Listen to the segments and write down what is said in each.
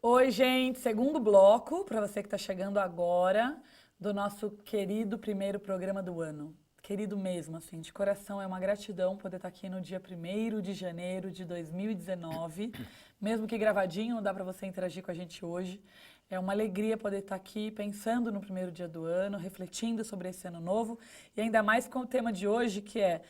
Oi, gente, segundo bloco, para você que está chegando agora, do nosso querido primeiro programa do ano. Querido mesmo, assim, de coração, é uma gratidão poder estar aqui no dia 1º de janeiro de 2019. Mesmo que gravadinho, dá para você interagir com a gente hoje. É uma alegria poder estar aqui pensando no primeiro dia do ano, refletindo sobre esse ano novo, e ainda mais com o tema de hoje, que é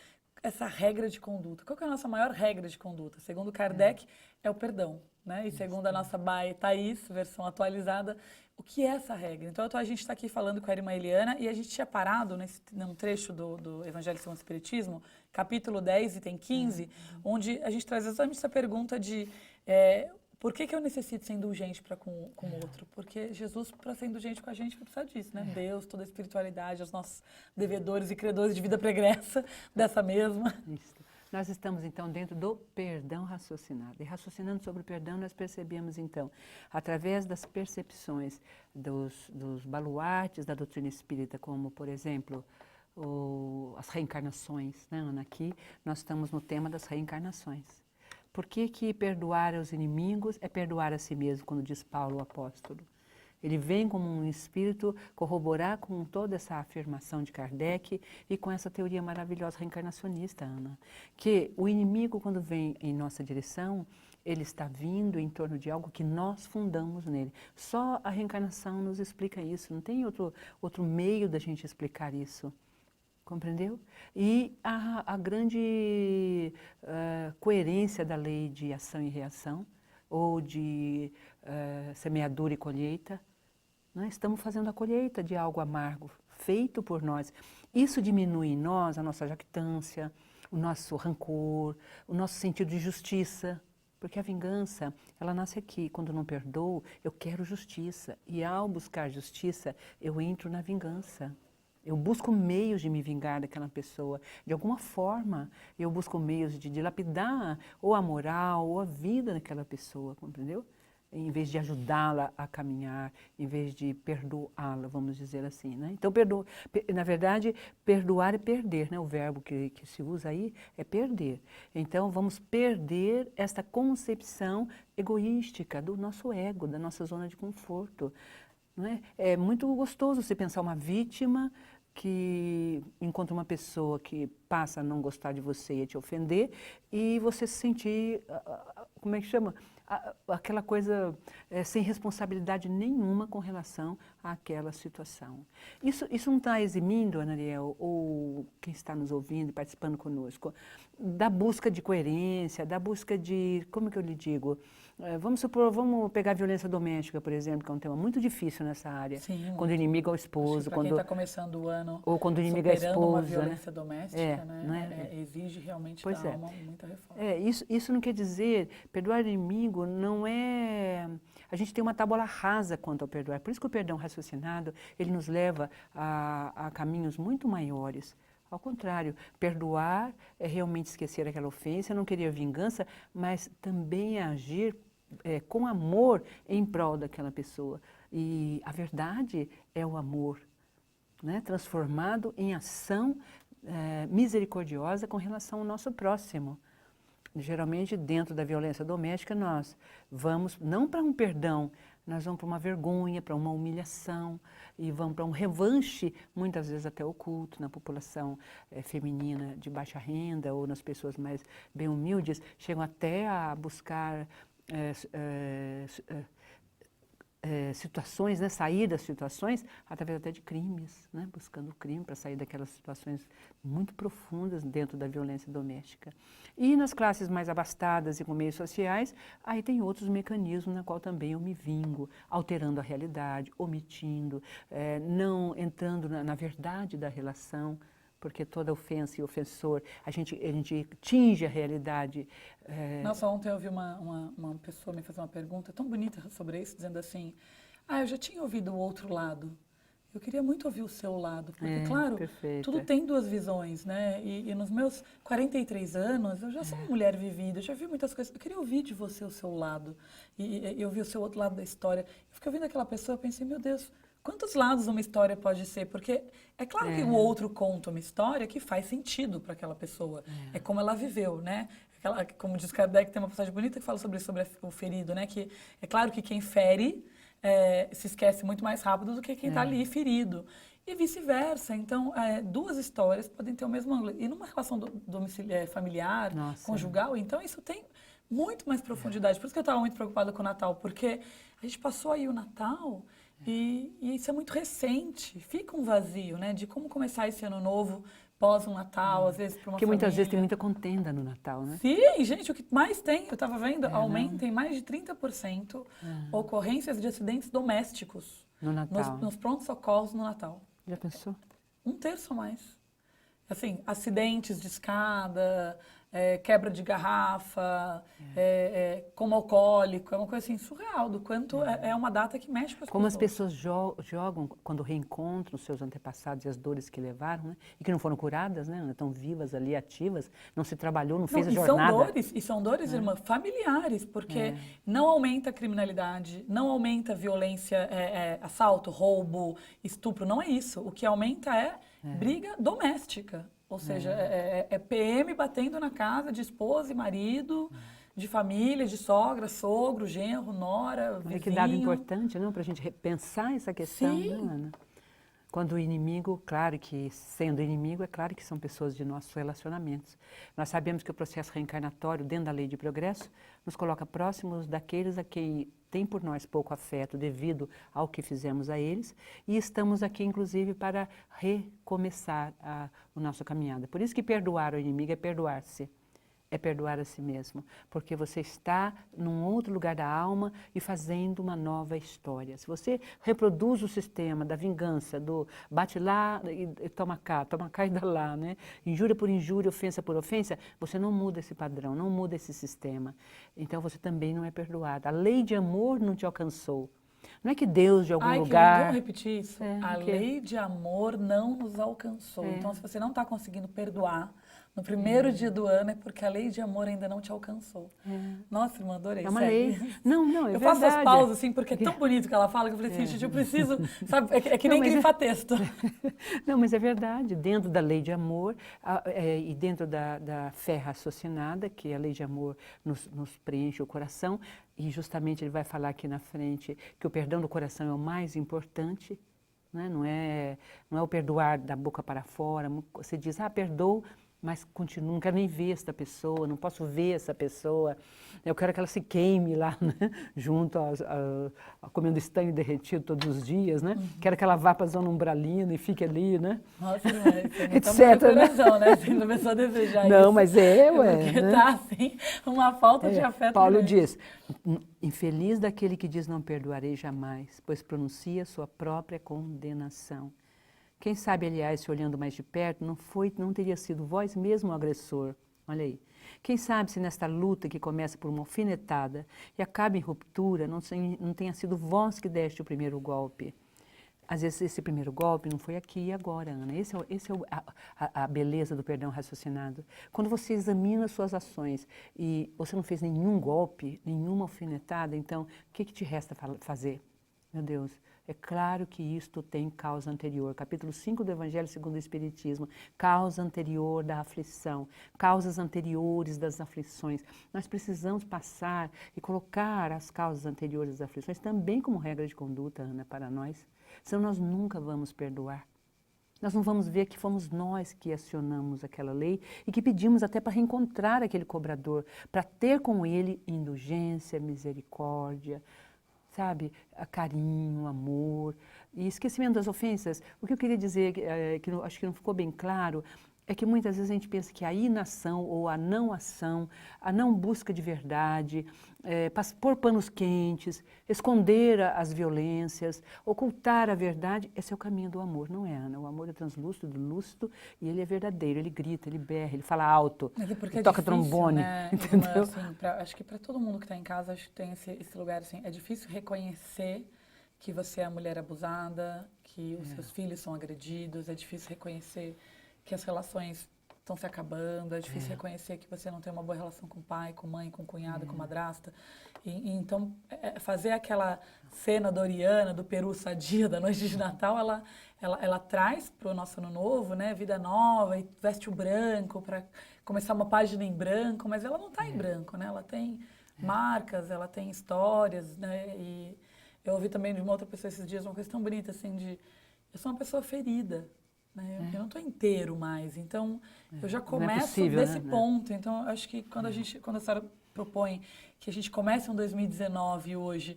essa regra de conduta. Qual que é a nossa maior regra de conduta? Segundo Kardec, é o perdão, né? E segundo a nossa Bae Thaís, versão atualizada, o que é essa regra? Então, a gente está aqui falando com a irmã Eliana e a gente tinha parado num trecho do Evangelho segundo o Espiritismo, capítulo 10, item 15, onde a gente traz exatamente essa pergunta de por que eu necessito ser indulgente para com o outro? Porque Jesus, para ser indulgente com a gente, vai precisar disso, né? Deus, toda a espiritualidade, os nossos devedores e credores de vida pregressa dessa mesma. Isso. Nós estamos, então, dentro do perdão raciocinado. E raciocinando sobre o perdão, nós percebemos, então, através das percepções dos baluartes da doutrina espírita, como, por exemplo, as reencarnações, né, Ana? Aqui nós estamos no tema das reencarnações. Por que perdoar aos inimigos é perdoar a si mesmo, quando diz Paulo, o apóstolo? Ele vem como um espírito corroborar com toda essa afirmação de Kardec e com essa teoria maravilhosa reencarnacionista, Ana. Que o inimigo, quando vem em nossa direção, ele está vindo em torno de algo que nós fundamos nele. Só a reencarnação nos explica isso, não tem outro meio da gente explicar isso. Compreendeu? E a grande coerência da lei de ação e reação, ou de semeadura e colheita, nós estamos fazendo a colheita de algo amargo, feito por nós. Isso diminui em nós a nossa jactância, o nosso rancor, o nosso sentido de justiça. Porque a vingança, ela nasce aqui. Quando não perdoo, eu quero justiça. E ao buscar justiça, eu entro na vingança. Eu busco meios de me vingar daquela pessoa. De alguma forma, eu busco meios de dilapidar ou a moral ou a vida daquela pessoa, compreendeu? Em vez de ajudá-la a caminhar, em vez de perdoá-la, vamos dizer assim, né? Então, na verdade, perdoar é perder, né? O verbo que se usa aí é perder. Então, vamos perder esta concepção egoística do nosso ego, da nossa zona de conforto. Não é? É muito gostoso você pensar uma vítima que encontra uma pessoa que passa a não gostar de você e a te ofender, e você se sentir, como é que chama? Aquela coisa sem responsabilidade nenhuma com relação àquela situação. Isso não está eximindo, Anariel, ou quem está nos ouvindo e participando conosco, da busca de coerência, da busca de, como que eu lhe digo? Vamos pegar a violência doméstica, por exemplo, que é um tema muito difícil nessa área. Sim, quando o inimigo é o esposo. Para quem está começando o ano ou quando o inimigo é a superando uma esposa, violência doméstica, né? Exige realmente pois da alma muita reforma. Isso não quer dizer, perdoar o inimigo não é... A gente tem uma tábua rasa quanto ao perdoar. Por isso que o perdão raciocinado, ele nos leva a caminhos muito maiores. Ao contrário, perdoar é realmente esquecer aquela ofensa, não querer vingança, mas também agir com amor em prol daquela pessoa. E a verdade é o amor, né? Transformado em ação misericordiosa com relação ao nosso próximo. Geralmente, dentro da violência doméstica, nós vamos não para um perdão, nós vamos para uma vergonha, para uma humilhação, e vamos para um revanche, muitas vezes até oculto, na população feminina de baixa renda ou nas pessoas mais bem humildes, chegam até a buscar situações, né, sair das situações através até de crimes, né, buscando o crime para sair daquelas situações muito profundas dentro da violência doméstica. E nas classes mais abastadas e com meios sociais, aí tem outros mecanismos na qual também eu me vingo, alterando a realidade, omitindo, não entrando na verdade da relação, porque toda ofensa e ofensor, a gente tinge a realidade. Nossa, ontem eu ouvi uma pessoa me fazer uma pergunta tão bonita sobre isso, dizendo assim, eu já tinha ouvido o outro lado, eu queria muito ouvir o seu lado, porque, claro, perfeita. tudo tem duas visões, né? E nos meus 43 anos, eu já sou uma mulher vivida, eu já vi muitas coisas, eu queria ouvir de você o seu lado, e ouvir o seu outro lado da história. Eu fiquei ouvindo aquela pessoa, eu pensei, meu Deus, quantos lados uma história pode ser? Porque é claro que o outro conta uma história que faz sentido para aquela pessoa. É como ela viveu, né? Como diz Kardec, tem uma passagem bonita que fala sobre o ferido, né? Que é claro que quem fere se esquece muito mais rápido do que quem está ali ferido. E vice-versa. Então, duas histórias podem ter o mesmo ângulo. E numa relação familiar, conjugal, então isso tem muito mais profundidade. Por isso que eu estava muito preocupada com o Natal, porque a gente passou aí o Natal e isso é muito recente. Fica um vazio, né? De como começar esse ano novo pós um Natal, às vezes para uma Porque família. muitas vezes tem muita contenda no Natal, né? Sim, gente, o que mais tem, eu estava vendo, aumenta em mais de 30% ocorrências de acidentes domésticos No Natal. nos prontos-socorros no Natal. Já pensou? 1/3 a mais. Assim, acidentes de escada, quebra de garrafa, coma alcoólico, é uma coisa assim surreal, do quanto é uma data que mexe com as Como pessoas. as pessoas jogam quando reencontram os seus antepassados e as dores que levaram, né? E que não foram curadas, né? Estão vivas ali, ativas, não se trabalhou, não fez a jornada. São dores, irmã, familiares, porque não aumenta a criminalidade, não aumenta a violência, assalto, roubo, estupro, não é isso. O que aumenta é briga doméstica. Ou seja, PM batendo na casa de esposa e marido, de família, de sogra, sogro, genro, nora, vizinho. É que dado importante, não? Para a gente repensar essa questão, Sim. né, Ana? Quando o inimigo, claro que sendo inimigo, é claro que são pessoas de nossos relacionamentos. Nós sabemos que o processo reencarnatório, dentro da lei de progresso, nos coloca próximos daqueles a quem tem por nós pouco afeto devido ao que fizemos a eles, e estamos aqui, inclusive, para recomeçar a nossa caminhada. Por isso que perdoar o inimigo é perdoar-se. É perdoar a si mesmo, porque você está num outro lugar da alma e fazendo uma nova história. Se você reproduz o sistema da vingança, do bate lá e toma cá e dá lá, né? Injúria por injúria, ofensa por ofensa, você não muda esse padrão, não muda esse sistema. Então você também não é perdoado. A lei de amor não te alcançou. Não é que Deus de algum lugar... Vamos repetir isso. A lei de amor não nos alcançou. Então, se você não está conseguindo perdoar no primeiro dia do ano, é porque a lei de amor ainda não te alcançou. Nossa, irmã, adorei. É uma lei. Não, é eu verdade. faço as pausas, assim, porque é tão bonito que ela fala, que eu falei assim, gente, eu preciso... Sabe, é que nem grifar texto. Não, mas é verdade. Dentro da lei de amor e dentro da fé raciocinada, que a lei de amor nos preenche o coração, e justamente ele vai falar aqui na frente que o perdão do coração é o mais importante, né? Não é o perdoar da boca para fora. Você diz, perdoo, mas continuo, não quero nem ver essa pessoa, não posso ver essa pessoa. Eu quero que ela se queime lá, né? Junto comendo estanho derretido todos os dias, né? Quero que ela vá para a zona umbralina e fique ali, né? Nossa, irmã, isso é muito etc, coração, né? Se a pessoa desejar isso. Não, mas ué. Porque né? tá, assim, uma falta de afeto Paulo grande. diz, infeliz daquele que diz não perdoarei jamais, pois pronuncia sua própria condenação. Quem sabe, aliás, se olhando mais de perto, não teria sido vós mesmo o agressor. Olha aí. Quem sabe se nesta luta que começa por uma alfinetada e acaba em ruptura, não tenha sido vós que deste o primeiro golpe. Às vezes esse primeiro golpe não foi aqui e agora, Ana. Esse é a beleza do perdão raciocinado. Quando você examina suas ações e você não fez nenhum golpe, nenhuma alfinetada, então o que te resta fazer? Meu Deus, é claro que isto tem causa anterior. Capítulo 5 do Evangelho segundo o Espiritismo. Causa anterior da aflição. Causas anteriores das aflições. Nós precisamos passar e colocar as causas anteriores das aflições também como regra de conduta, Ana, para nós. Senão nós nunca vamos perdoar. Nós não vamos ver que fomos nós que acionamos aquela lei e que pedimos até para reencontrar aquele cobrador, para ter com ele indulgência, misericórdia, sabe, carinho, amor e esquecimento das ofensas. O que eu queria dizer, que acho que não ficou bem claro, é que muitas vezes a gente pensa que a inação ou a não ação, a não busca de verdade, pôr panos quentes, esconder as violências, ocultar a verdade, esse é o caminho do amor, não é, Ana? O amor é translúcido, lúcido e ele é verdadeiro, ele grita, ele berra, ele fala alto, ele toca trombone, né? entendeu? Assim, acho que para todo mundo que está em casa, acho que tem esse lugar assim, é difícil reconhecer que você é a mulher abusada, que os seus filhos são agredidos, é difícil reconhecer que as relações estão se acabando, é difícil reconhecer que você não tem uma boa relação com o pai, com mãe, com cunhado, com madrasta. Então, fazer aquela cena doriana do peru sadia da noite de Natal, ela traz para o nosso ano novo, né, vida nova, e veste o branco para começar uma página em branco, mas ela não está em branco, né? Ela tem marcas, ela tem histórias, né? E eu ouvi também de uma outra pessoa esses dias uma coisa tão bonita, assim, eu sou uma pessoa ferida, né? Eu não estou inteiro mais, então eu já começo possível, desse né? ponto. Então, eu acho que quando a senhora propõe que a gente comece um 2019 hoje,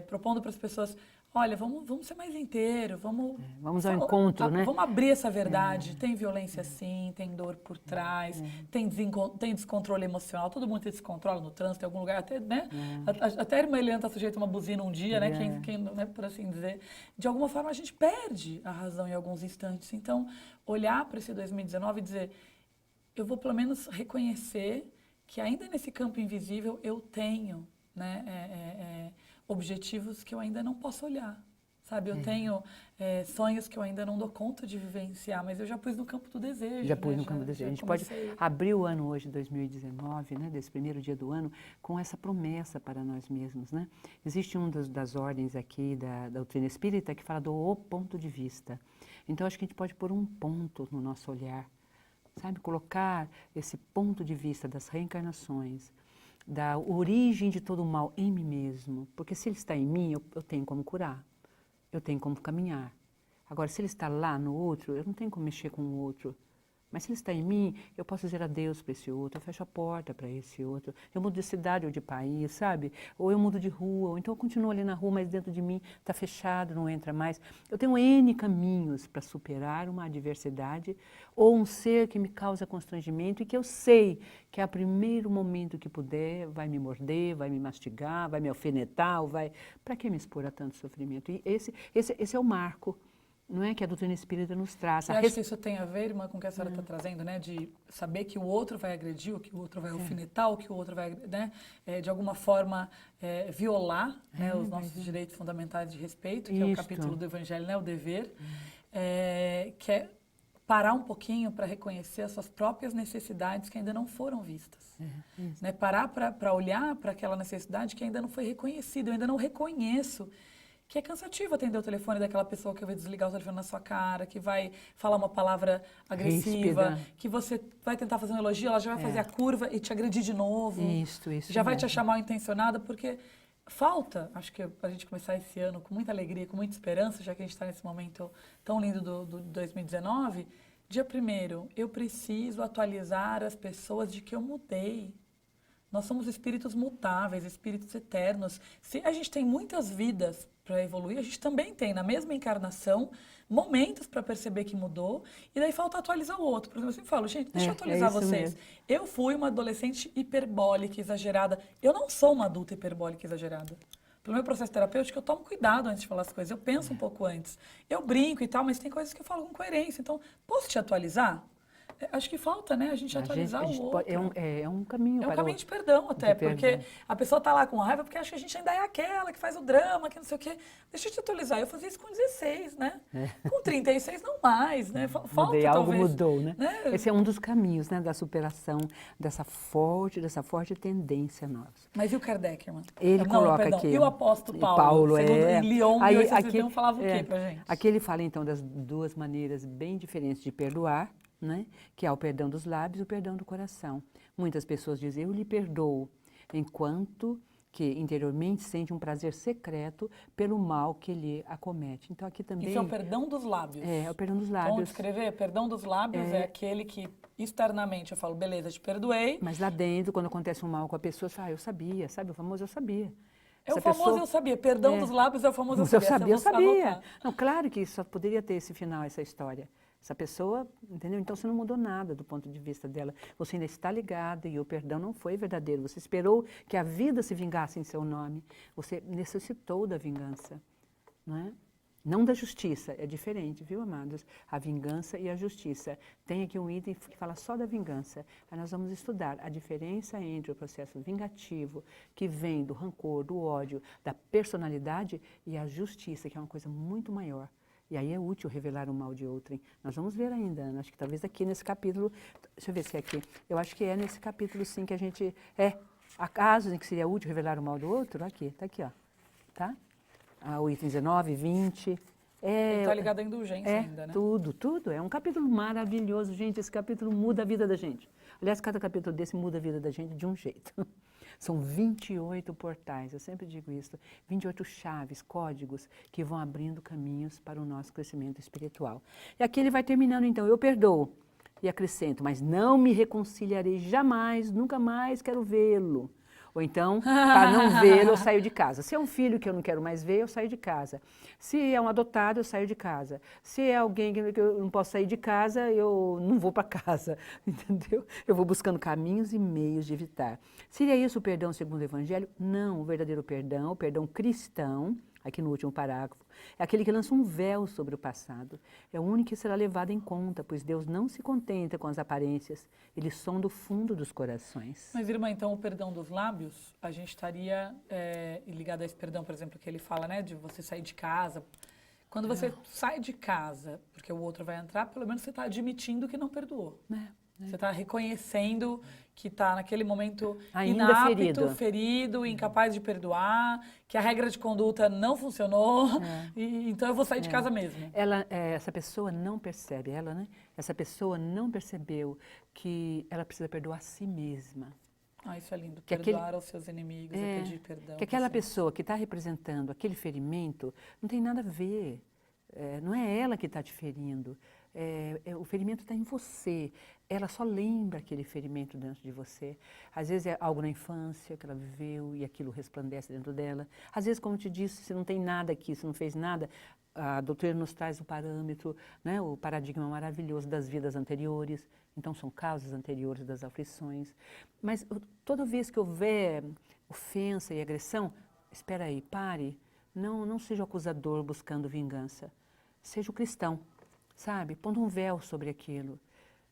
propondo para as pessoas, olha, vamos ser mais inteiro, Vamos ao encontro, né? vamos abrir essa verdade. Tem violência sim, tem dor por trás, tem descontrole emocional. Todo mundo tem descontrole no trânsito, em algum lugar, até, né? Até a irmã Eliana está sujeita a uma buzina um dia, né? Né? Por assim dizer. De alguma forma, a gente perde a razão em alguns instantes. Então, olhar para esse 2019 e dizer, eu vou pelo menos reconhecer que ainda nesse campo invisível eu tenho, né? Objetivos que eu ainda não posso olhar, sabe? Eu tenho sonhos que eu ainda não dou conta de vivenciar, mas eu já pus no campo do desejo. Já pus né? no campo do desejo. A gente comecei... pode abrir o ano hoje, 2019, né, desse primeiro dia do ano, com essa promessa para nós mesmos, né? Existe das ordens aqui da doutrina espírita que fala do ponto de vista. Então, acho que a gente pode pôr um ponto no nosso olhar, sabe? Colocar esse ponto de vista das reencarnações, da origem de todo o mal em mim mesmo, porque se ele está em mim, eu tenho como curar, eu tenho como caminhar. Agora, se ele está lá no outro, eu não tenho como mexer com o outro. Mas se ele está em mim, eu posso dizer adeus para esse outro, eu fecho a porta para esse outro, eu mudo de cidade ou de país, sabe? Ou eu mudo de rua, ou então eu continuo ali na rua, mas dentro de mim está fechado, não entra mais. Eu tenho N caminhos para superar uma adversidade ou um ser que me causa constrangimento e que eu sei que a primeiro momento que puder vai me morder, vai me mastigar, vai me alfinetar, ou vai... Para que me expor a tanto sofrimento? E esse é o marco. Não é que a doutrina espírita nos traz. Você acha que isso tem a ver, irmã, com o que a senhora está trazendo, né? De saber que o outro vai agredir, ou que o outro vai alfinetar, ou que o outro vai, né? De alguma forma, violar né? Os nossos direitos fundamentais de respeito, que é o capítulo do Evangelho, né? O dever, que é parar um pouquinho para reconhecer as suas próprias necessidades que ainda não foram vistas. Né? Parar para olhar para aquela necessidade que ainda não foi reconhecida. Eu ainda não reconheço que é cansativo atender o telefone daquela pessoa que vai desligar o telefone na sua cara, que vai falar uma palavra agressiva, ríspida, que você vai tentar fazer um elogio, ela já vai fazer a curva e te agredir de novo. Isso já vai te achar mal intencionada, porque falta, acho que a gente começar esse ano com muita alegria, com muita esperança, já que a gente está nesse momento tão lindo do 2019, dia 1º, eu preciso atualizar as pessoas de que eu mudei. Nós somos espíritos mutáveis, espíritos eternos. Se a gente tem muitas vidas para evoluir, a gente também tem, na mesma encarnação, momentos para perceber que mudou, e daí falta atualizar o outro. Por exemplo, eu sempre falo, gente, deixa eu atualizar vocês. Mesmo. Eu fui uma adolescente hiperbólica, exagerada. Eu não sou uma adulta hiperbólica, exagerada. Pelo meu processo terapêutico, eu tomo cuidado antes de falar as coisas, eu penso um pouco antes. Eu brinco e tal, mas tem coisas que eu falo com coerência. Então, posso te atualizar? Acho que falta, né? A gente atualizar o outro. É um caminho É um caminho de perdão até, porque a pessoa tá lá com raiva porque acha que a gente ainda é aquela que faz o drama, que não sei o quê. Deixa eu te atualizar, eu fazia isso com 16, né? Com 36 não mais, né? Falta Mudei, algo talvez, mudou, né? Esse é um dos caminhos, né, da superação dessa forte tendência nossa. Mas e o Kardec, irmã? Ele coloca aqui. E o apóstolo Paulo? Em Lyon, 1871, falava o quê pra gente? Aqui ele fala, então, das duas maneiras bem diferentes de perdoar, né? Que é o perdão dos lábios e o perdão do coração. Muitas pessoas dizem, eu lhe perdoo, enquanto que interiormente sente um prazer secreto pelo mal que lhe acomete. Então aqui também... Isso é o perdão dos lábios. É o perdão dos lábios. Vamos descrever? Perdão dos lábios é aquele que externamente eu falo, beleza, te perdoei. Mas lá dentro, quando acontece um mal com a pessoa, você fala, eu sabia, sabe? O famoso eu sabia. É o famoso eu sabia. Perdão dos lábios é o famoso eu sabia. Eu sabia. Não, claro que só poderia ter esse final, essa história. Essa pessoa, entendeu? Então você não mudou nada do ponto de vista dela. Você ainda está ligada e o perdão não foi verdadeiro. Você esperou que a vida se vingasse em seu nome. Você necessitou da vingança, não é? Não da justiça, é diferente, viu, amados? A vingança e a justiça. Tem aqui um item que fala só da vingança. Aí nós vamos estudar a diferença entre o processo vingativo, que vem do rancor, do ódio, da personalidade, e a justiça, que é uma coisa muito maior. E aí é útil revelar o mal de outrem. Nós vamos ver ainda, Ana, acho que talvez aqui nesse capítulo, deixa eu ver se é aqui, eu acho que é nesse capítulo sim que a gente, há casos em que seria útil revelar o mal do outro, aqui, tá aqui, ó, tá? O item 19, 20. Ele tá ligado à indulgência ainda, né? Tudo. É um capítulo maravilhoso, gente. Esse capítulo muda a vida da gente. Aliás, cada capítulo desse muda a vida da gente de um jeito. São 28 portais, eu sempre digo isso, 28 chaves, códigos que vão abrindo caminhos para o nosso crescimento espiritual. E aqui ele vai terminando, então, eu perdoo e acrescento, mas não me reconciliarei jamais, nunca mais quero vê-lo. Ou então, para não vê-lo, eu saio de casa. Se é um filho que eu não quero mais ver, eu saio de casa. Se é um adotado, eu saio de casa. Se é alguém que eu não posso sair de casa, eu não vou para casa, entendeu? Eu vou buscando caminhos e meios de evitar. Seria isso o perdão segundo o Evangelho? Não, o verdadeiro perdão, o perdão cristão, aqui no último parágrafo, é aquele que lança um véu sobre o passado. É o único que será levado em conta, pois Deus não se contenta com as aparências, Ele sonda o fundo dos corações. Mas, irmã, então o perdão dos lábios, a gente estaria ligado a esse perdão, por exemplo, que ele fala, né, de você sair de casa. Quando você sai de casa, porque o outro vai entrar, pelo menos você está admitindo que não perdoou. Você está reconhecendo que está naquele momento ainda inapto, ferido, incapaz de perdoar, que a regra de conduta não funcionou, então eu vou sair de casa mesmo. Essa pessoa não percebe, né? Essa pessoa não percebeu que ela precisa perdoar a si mesma. Isso é lindo. Perdoar aos seus inimigos e pedir perdão. Que aquela pessoa que está representando aquele ferimento não tem nada a ver. Não é ela que está te ferindo. O ferimento está em você. Ela só lembra aquele ferimento dentro de você. Às vezes é algo na infância que ela viveu e aquilo resplandece dentro dela. Às vezes, como eu te disse, se não tem nada aqui, se não fez nada, a doutrina nos traz o parâmetro, né, o paradigma maravilhoso das vidas anteriores. Então, são causas anteriores das aflições. Mas toda vez que houver ofensa e agressão, espera aí, pare. Não seja o acusador buscando vingança. Seja o cristão, sabe? Pondo um véu sobre aquilo.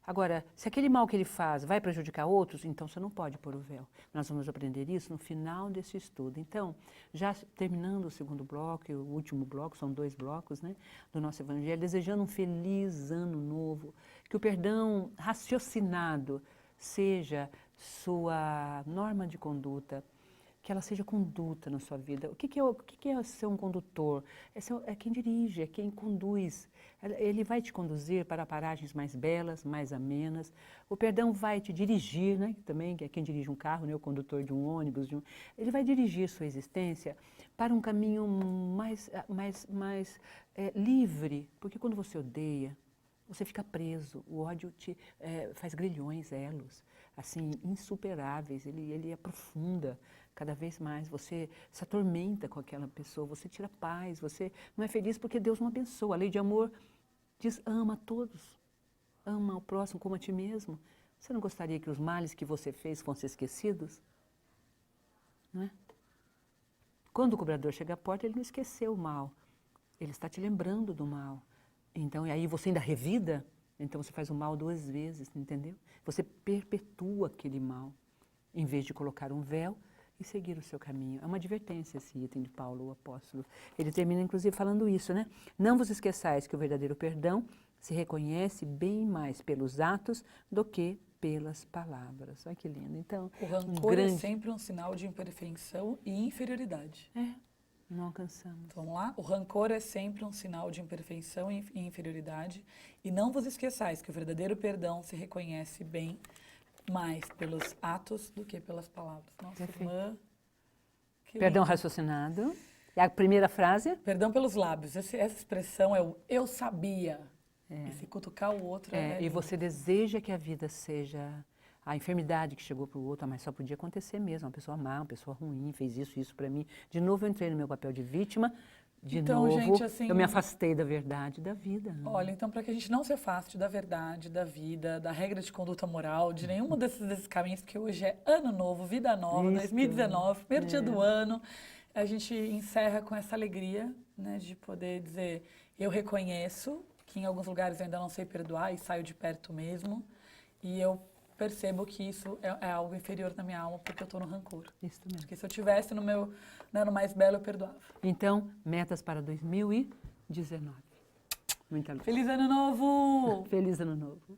Agora, se aquele mal que ele faz vai prejudicar outros, então você não pode pôr o véu. Nós vamos aprender isso no final desse estudo. Então, já terminando o segundo bloco e o último bloco, são 2 blocos, né, do nosso Evangelho, desejando um feliz ano novo, que o perdão raciocinado seja sua norma de conduta, que ela seja conduta na sua vida. O que é ser um condutor? É quem dirige, é quem conduz. Ele vai te conduzir para paragens mais belas, mais amenas. O perdão vai te dirigir, né? Também, que é quem dirige um carro, né? O condutor de um ônibus. Ele vai dirigir sua existência para um caminho mais livre. Porque quando você odeia, você fica preso. O ódio te faz grilhões, elos, assim, insuperáveis. Ele aprofunda cada vez mais, você se atormenta com aquela pessoa, você tira paz, você não é feliz porque Deus não abençoa. A lei de amor diz, ama a todos, ama o próximo como a ti mesmo. Você não gostaria que os males que você fez fossem esquecidos? Não é? Quando o cobrador chega à porta, ele não esqueceu o mal, ele está te lembrando do mal. Então, e aí você ainda revida, então você faz o mal 2 vezes, entendeu? Você perpetua aquele mal, em vez de colocar um véu e seguir o seu caminho. É uma advertência esse item de Paulo, o apóstolo. Ele termina, inclusive, falando isso, né? Não vos esqueçais que o verdadeiro perdão se reconhece bem mais pelos atos do que pelas palavras. Olha que lindo. Então, o rancor é sempre um sinal de imperfeição e inferioridade. Não alcançamos. Vamos lá? O rancor é sempre um sinal de imperfeição e inferioridade. E não vos esqueçais que o verdadeiro perdão se reconhece bem mais pelos atos do que pelas palavras. Nossa, irmã, perdão raciocinado. E a primeira frase? Perdão pelos lábios. Essa expressão é o eu sabia. E se cutucar o outro e você deseja que a vida seja a enfermidade que chegou para o outro, mas só podia acontecer mesmo. Uma pessoa má, uma pessoa ruim, fez isso para mim. De novo eu entrei no meu papel de vítima. De novo, gente, assim, eu me afastei da verdade da vida. Olha, então, para que a gente não se afaste da verdade, da vida, da regra de conduta moral, de nenhum desses caminhos, porque hoje é ano novo, vida nova, 2019, primeiro dia do ano, a gente encerra com essa alegria, né, de poder dizer, eu reconheço que em alguns lugares eu ainda não sei perdoar e saio de perto mesmo, e eu percebo que isso é algo inferior na minha alma, porque eu estou no rancor. Isso mesmo. Porque se eu tivesse no meu, né, no mais belo, eu perdoava. Então, metas para 2019. Muita luz. Feliz Ano Novo! Feliz Ano Novo.